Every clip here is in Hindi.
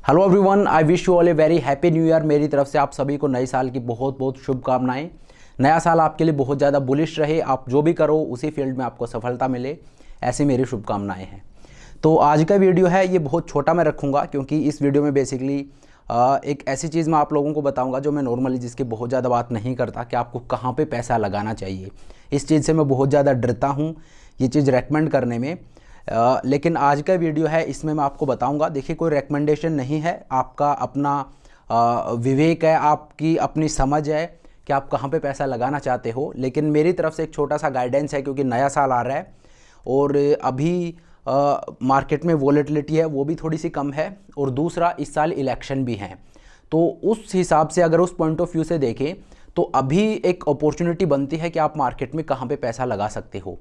Hello everyone, I wish you all a very happy new year. मेरी तरफ से आप सभी को नए साल की बहुत बहुत शुभकामनाएं। नया साल आपके लिए बहुत ज़्यादा बुलिश रहे, आप जो भी करो उसी फील्ड में आपको सफलता मिले, ऐसी मेरी शुभकामनाएं हैं। तो आज का वीडियो है ये बहुत छोटा मैं रखूँगा, क्योंकि इस वीडियो में बेसिकली एक ऐसी चीज़ मैं आप लोगों को बताऊंगा जो मैं नॉर्मली जिसकी बहुत ज़्यादा बात नहीं करता, कि आपको कहाँ पे पैसा लगाना चाहिए। इस चीज़ से मैं बहुत ज़्यादा डरता हूँ ये चीज़ रेकमेंड करने में। लेकिन आज का वीडियो है, इसमें मैं आपको बताऊंगा। देखिए, कोई रेकमेंडेशन नहीं है, आपका अपना विवेक है, आपकी अपनी समझ है कि आप कहाँ पे पैसा लगाना चाहते हो। लेकिन मेरी तरफ से एक छोटा सा गाइडेंस है, क्योंकि नया साल आ रहा है और अभी मार्केट में वॉलेटिलिटी है वो भी थोड़ी सी कम है, और दूसरा इस साल इलेक्शन भी हैं। तो उस हिसाब से अगर उस पॉइंट ऑफ व्यू से देखें तो अभी एक अपॉर्चुनिटी बनती है कि आप मार्केट में कहाँ पे पैसा लगा सकते हो।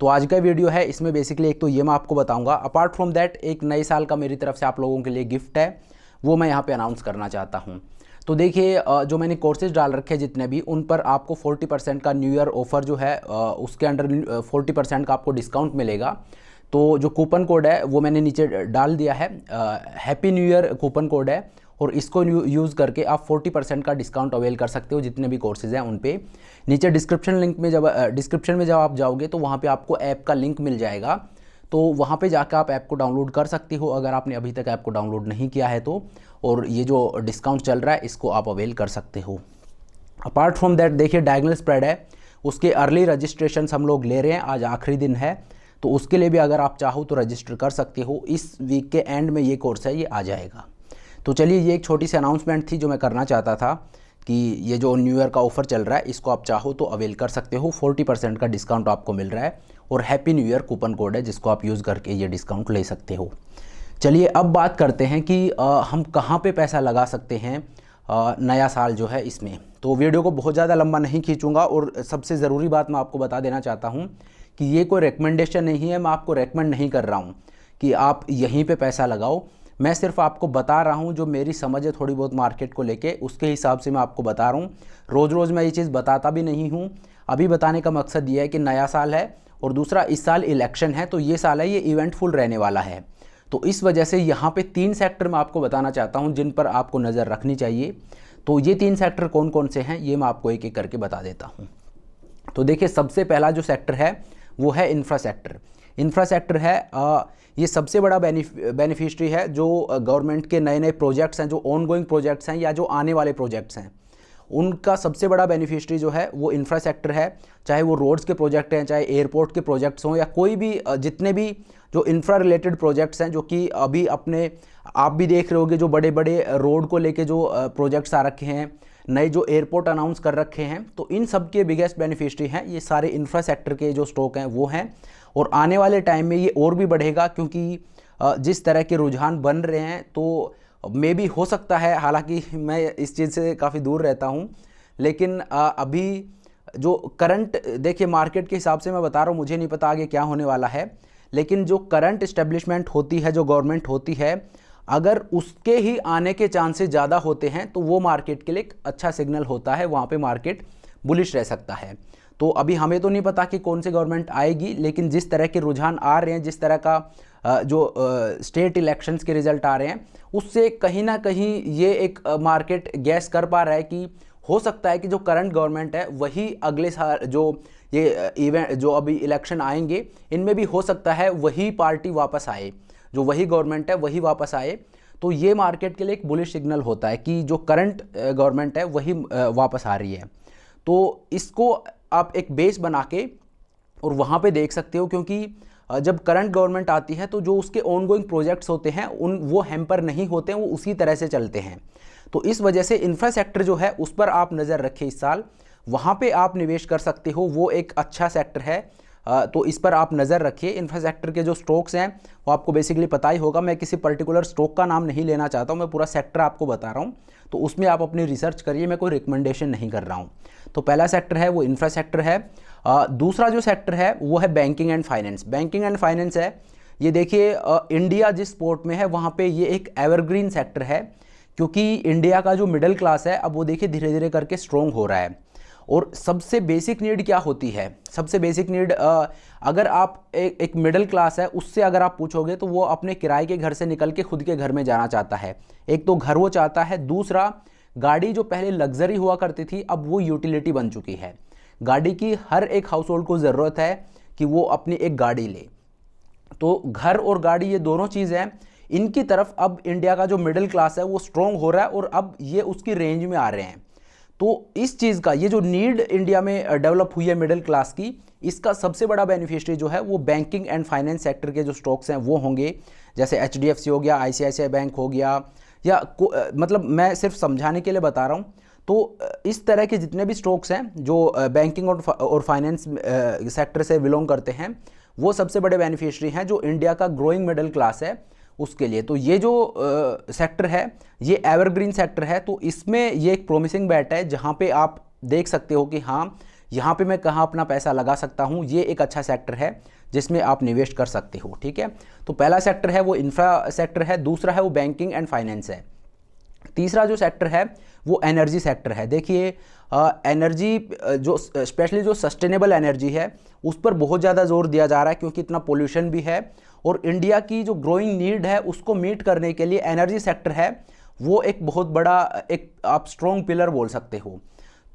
तो आज का वीडियो है, इसमें बेसिकली एक तो ये मैं आपको बताऊंगा। अपार्ट फ्रॉम दैट एक नए साल का मेरी तरफ से आप लोगों के लिए गिफ्ट है, वो मैं यहाँ पे अनाउंस करना चाहता हूँ। तो देखिए, जो मैंने कोर्सेज डाल रखे हैं जितने भी, उन पर आपको 40% का न्यू ईयर ऑफ़र जो है, उसके अंडर 40% का आपको डिस्काउंट मिलेगा। तो जो कूपन कोड है वो मैंने नीचे डाल दिया है, happy new year coupon code है, और इसको यूज़ करके आप 40% का डिस्काउंट अवेल कर सकते हो जितने भी कोर्सेज हैं उन पे। नीचे डिस्क्रिप्शन में जब आप जाओगे तो वहाँ पे आपको ऐप का लिंक मिल जाएगा, तो वहाँ पे जाकर आप ऐप को डाउनलोड कर सकते हो अगर आपने अभी तक ऐप को डाउनलोड नहीं किया है तो। और ये जो डिस्काउंट चल रहा है इसको आप अवेल कर सकते हो। अपार्ट फ्रॉम दैट देखिए, डायगोनल स्प्रेड है, उसके अर्ली रजिस्ट्रेशन हम लोग ले रहे हैं, आज आखिरी दिन है, तो उसके लिए भी अगर आप चाहो तो रजिस्टर कर सकते हो। इस वीक के एंड में ये कोर्स है, ये आ जाएगा। तो चलिए, ये एक छोटी सी अनाउंसमेंट थी जो मैं करना चाहता था कि ये जो न्यू ईयर का ऑफ़र चल रहा है इसको आप चाहो तो अवेल कर सकते हो। 40% का डिस्काउंट आपको मिल रहा है, और happy new year coupon code है जिसको आप यूज़ करके ये डिस्काउंट ले सकते हो। चलिए, अब बात करते हैं कि हम कहाँ पे पैसा लगा सकते हैं नया साल जो है इसमें। तो वीडियो को बहुत ज़्यादा लंबा नहीं खींचूंगा, और सबसे ज़रूरी बात मैं आपको बता देना चाहता हूँ कि ये कोई रिकमेंडेशन नहीं है, मैं आपको रेकमेंड नहीं कर रहा हूँ कि आप यहीं पे पैसा लगाओ। मैं सिर्फ आपको बता रहा हूँ जो मेरी समझ है थोड़ी बहुत मार्केट को लेके, उसके हिसाब से मैं आपको बता रहा हूँ। रोज़ रोज़ मैं ये चीज़ बताता भी नहीं हूँ। अभी बताने का मकसद ये है कि नया साल है, और दूसरा इस साल इलेक्शन है, तो ये साल है ये इवेंटफुल रहने वाला है। तो इस वजह से यहाँ पे 3 सेक्टर मैं आपको बताना चाहता हूँ जिन पर आपको नज़र रखनी चाहिए। तो ये 3 सेक्टर कौन कौन से हैं ये मैं आपको एक एक करके बता देता हूँ। तो देखिए, सबसे पहला जो सेक्टर है वो है इंफ्रा सेक्टर। इंफ्रा सेक्टर है, ये सबसे बड़ा बेनिफिशरी है जो गवर्नमेंट के नए नए प्रोजेक्ट्स हैं, जो ऑन गोइंग प्रोजेक्ट्स हैं या जो आने वाले प्रोजेक्ट्स हैं, उनका सबसे बड़ा बेनिफिशरी जो है वो इंफ्रा सेक्टर है। चाहे वो रोड्स के प्रोजेक्ट हैं, चाहे एयरपोर्ट के प्रोजेक्ट्स हों, या कोई भी जितने भी जो इंफ्रा रिलेटेड प्रोजेक्ट्स हैं, जो कि अभी अपने आप भी देख रहे होगे, जो बड़े बड़े रोड को लेके जो प्रोजेक्ट्स आ रखे हैं, नए जो एयरपोर्ट अनाउंस कर रखे हैं, तो इन सब के बिगेस्ट बेनिफिशरी हैं ये सारे इंफ्रा सेक्टर के जो स्टॉक हैं वो हैं। और आने वाले टाइम में ये और भी बढ़ेगा, क्योंकि जिस तरह के रुझान बन रहे हैं, तो मे भी हो सकता है, हालांकि मैं इस चीज़ से काफ़ी दूर रहता हूं, लेकिन अभी जो करंट देखिए मार्केट के हिसाब से मैं बता रहा हूं, मुझे नहीं पता आगे क्या होने वाला है, लेकिन जो करंट इस्टेब्लिशमेंट होती है, जो गवर्नमेंट होती है, अगर उसके ही आने के चांसेस ज़्यादा होते हैं तो वो मार्केट के लिए एक अच्छा सिग्नल होता है, वहाँ पे मार्केट बुलिश रह सकता है। तो अभी हमें तो नहीं पता कि कौन सी गवर्नमेंट आएगी, लेकिन जिस तरह के रुझान आ रहे हैं, जिस तरह का जो स्टेट इलेक्शंस के रिजल्ट आ रहे हैं, उससे कहीं ना कहीं ये एक मार्केट गैस कर पा रहा है कि हो सकता है कि जो करंट गवर्नमेंट है वही अगले साल जो ये इवेंट जो अभी इलेक्शन आएंगे इनमें भी हो सकता है वही पार्टी वापस आए, जो वही गवर्नमेंट है वही वापस आए। तो ये मार्केट के लिए एक बुलिश सिग्नल होता है कि जो करंट गवर्नमेंट है वही वापस आ रही है। तो इसको आप एक बेस बना के और वहाँ पे देख सकते हो, क्योंकि जब करंट गवर्नमेंट आती है तो जो उसके ऑन गोइंग प्रोजेक्ट्स होते हैं वो हैम्पर नहीं होते हैं, वो उसी तरह से चलते हैं। तो इस वजह से इंफ्रा सेक्टर जो है उस पर आप नज़र रखें इस साल, वहाँ पे आप निवेश कर सकते हो, वो एक अच्छा सेक्टर है। तो इस पर आप नज़र रखिए। इंफ्रा सेक्टर के जो स्टॉक्स हैं वो आपको बेसिकली पता ही होगा, मैं किसी पर्टिकुलर स्टॉक का नाम नहीं लेना चाहता हूँ, मैं पूरा सेक्टर आपको बता रहा हूँ, तो उसमें आप अपनी रिसर्च करिए, मैं कोई रिकमेंडेशन नहीं कर रहा हूँ। तो पहला सेक्टर है वो इंफ्रा सेक्टर है। दूसरा जो सेक्टर है वो है banking and finance. Banking and finance है, ये देखिए इंडिया जिस स्पोर्ट में है वहाँ पे ये एक एवरग्रीन सेक्टर है, क्योंकि इंडिया का जो मिडिल क्लास है अब वो देखिए धीरे धीरे करके स्ट्रॉन्ग हो रहा है, और सबसे बेसिक नीड क्या होती है? सबसे बेसिक नीड, अगर आप एक मिडिल क्लास है उससे अगर आप पूछोगे तो वो अपने किराए के घर से निकल के खुद के घर में जाना चाहता है। एक तो घर वो चाहता है, दूसरा गाड़ी जो पहले लग्जरी हुआ करती थी अब वो यूटिलिटी बन चुकी है। गाड़ी की हर एक हाउस होल्ड को ज़रूरत है कि वो अपनी एक गाड़ी ले। तो घर और गाड़ी ये दोनों चीज़ हैं, इनकी तरफ अब इंडिया का जो मिडिल क्लास है वो स्ट्रॉन्ग हो रहा है और अब ये उसकी रेंज में आ रहे हैं। तो इस चीज़ का, ये जो नीड इंडिया में डेवलप हुई है मिडिल क्लास की, इसका सबसे बड़ा बेनिफिशियरी जो है वो बैंकिंग एंड फाइनेंस सेक्टर के जो स्टॉक्स हैं वो होंगे। जैसे HDFC हो गया, ICICI बैंक हो गया, या मतलब मैं सिर्फ समझाने के लिए बता रहा हूँ। तो इस तरह के जितने भी स्टॉक्स हैं जो बैंकिंग और फाइनेंस सेक्टर से बिलोंग करते हैं वो सबसे बड़े बेनिफिशियरी हैं जो इंडिया का ग्रोइंग मिडिल क्लास है उसके लिए। तो ये जो सेक्टर है ये एवरग्रीन सेक्टर है, तो इसमें ये एक प्रोमिसिंग बेट है जहाँ पे आप देख सकते हो कि हाँ यहाँ पे मैं कहाँ अपना पैसा लगा सकता हूँ। ये एक अच्छा सेक्टर है जिसमें आप निवेश कर सकते हो। ठीक है, तो पहला सेक्टर है वो इंफ्रा सेक्टर है, दूसरा है वो बैंकिंग एंड फाइनेंस है, तीसरा जो सेक्टर है वो एनर्जी सेक्टर है। देखिए एनर्जी जो स्पेशली जो सस्टेनेबल एनर्जी है उस पर बहुत ज़्यादा जोर दिया जा रहा है क्योंकि इतना पोल्यूशन भी है और इंडिया की जो ग्रोइंग नीड है उसको मीट करने के लिए एनर्जी सेक्टर है वो एक बहुत बड़ा, एक आप स्ट्रॉन्ग पिलर बोल सकते हो।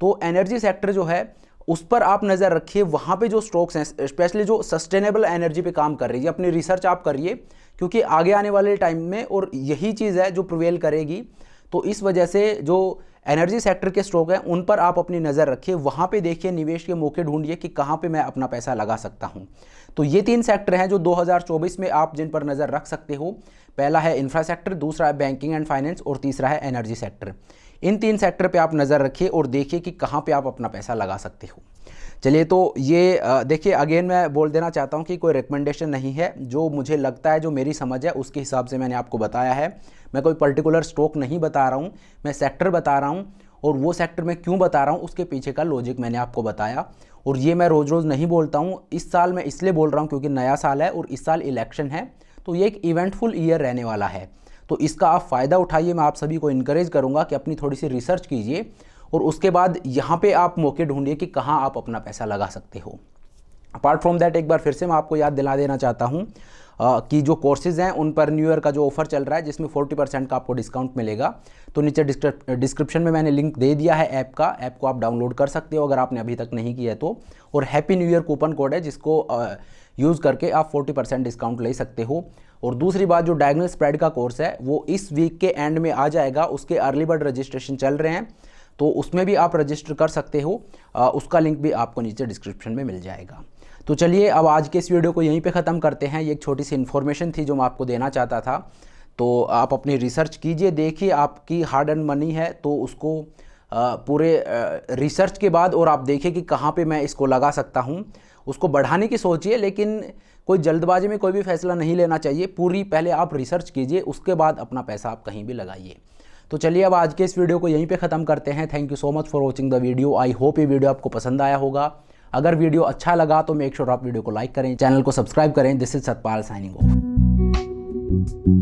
तो एनर्जी सेक्टर जो है उस पर आप नज़र रखिए, वहाँ पे जो स्टॉक्स हैं स्पेशली जो सस्टेनेबल एनर्जी पे काम कर रही है, अपनी रिसर्च आप करिए क्योंकि आगे आने वाले टाइम में और यही चीज़ है जो प्रिवेल करेगी। तो इस वजह से जो एनर्जी सेक्टर के स्टॉक हैं उन पर आप अपनी नज़र रखिए, वहाँ पे देखिए निवेश के मौके ढूंढिए कि कहाँ पे मैं अपना पैसा लगा सकता हूँ। तो ये 3 सेक्टर हैं जो 2024 में आप जिन पर नज़र रख सकते हो। पहला है इंफ्रा सेक्टर, दूसरा है बैंकिंग एंड फाइनेंस और तीसरा है एनर्जी सेक्टर। इन 3 सेक्टर पे आप नज़र रखिए और देखिए कि कहाँ पे आप अपना पैसा लगा सकते हो। चलिए, तो ये देखिए अगेन मैं बोल देना चाहता हूँ कि कोई रिकमेंडेशन नहीं है, जो मुझे लगता है, जो मेरी समझ है उसके हिसाब से मैंने आपको बताया है। मैं कोई पर्टिकुलर स्टॉक नहीं बता रहा हूँ, मैं सेक्टर बता रहा हूँ और वो सेक्टर मैं क्यों बता रहा हूँ उसके पीछे का लॉजिक मैंने आपको बताया। और ये मैं रोज़ रोज़ नहीं बोलता हूँ, इस साल मैं इसलिए बोल रहा हूँ क्योंकि नया साल है और इस साल इलेक्शन है, तो ये एक इवेंटफुल ईयर रहने वाला है। तो इसका आप फ़ायदा उठाइए। मैं आप सभी को इनकरेज करूँगा कि अपनी थोड़ी सी रिसर्च कीजिए और उसके बाद यहाँ पे आप मौके ढूंढिए कि कहाँ आप अपना पैसा लगा सकते हो। अपार्ट फ्रॉम दैट एक बार फिर से मैं आपको याद दिला देना चाहता हूँ कि जो कोर्सेज़ हैं उन पर न्यू ईयर का जो ऑफ़र चल रहा है जिसमें 40% का आपको डिस्काउंट मिलेगा। तो नीचे डिस्क्रिप्शन में मैंने लिंक दे दिया है ऐप का, ऐप को आप डाउनलोड कर सकते हो अगर आपने अभी तक नहीं किया है तो। और happy new year coupon code है जिसको यूज़ करके आप 40% डिस्काउंट ले सकते हो। और दूसरी बात, जो डायगोनल स्प्रेड का कोर्स है वो इस वीक के एंड में आ जाएगा, उसके अर्ली बर्ड रजिस्ट्रेशन चल रहे हैं, तो उसमें भी आप रजिस्टर कर सकते हो। उसका लिंक भी आपको नीचे डिस्क्रिप्शन में मिल जाएगा। तो चलिए अब आज के इस वीडियो को यहीं पे ख़त्म करते हैं। ये एक छोटी सी इन्फॉर्मेशन थी जो मैं आपको देना चाहता था। तो आप अपनी रिसर्च कीजिए, देखिए आपकी हार्ड अर्न मनी है तो उसको पूरे रिसर्च के बाद और आप देखिए कि कहाँ पे मैं इसको लगा सकता हूँ, उसको बढ़ाने की सोचिए, लेकिन कोई जल्दबाजी में कोई भी फैसला नहीं लेना चाहिए। पूरी पहले आप रिसर्च कीजिए, उसके बाद अपना पैसा आप कहीं भी लगाइए। तो चलिए अब आज के इस वीडियो को यहीं पे ख़त्म करते हैं। Thank you so much for watching the video. I hope ये वीडियो आपको पसंद आया होगा। अगर वीडियो अच्छा लगा तो मेक श्योर आप वीडियो को लाइक करें, चैनल को सब्सक्राइब करें। This is Satpal signing off.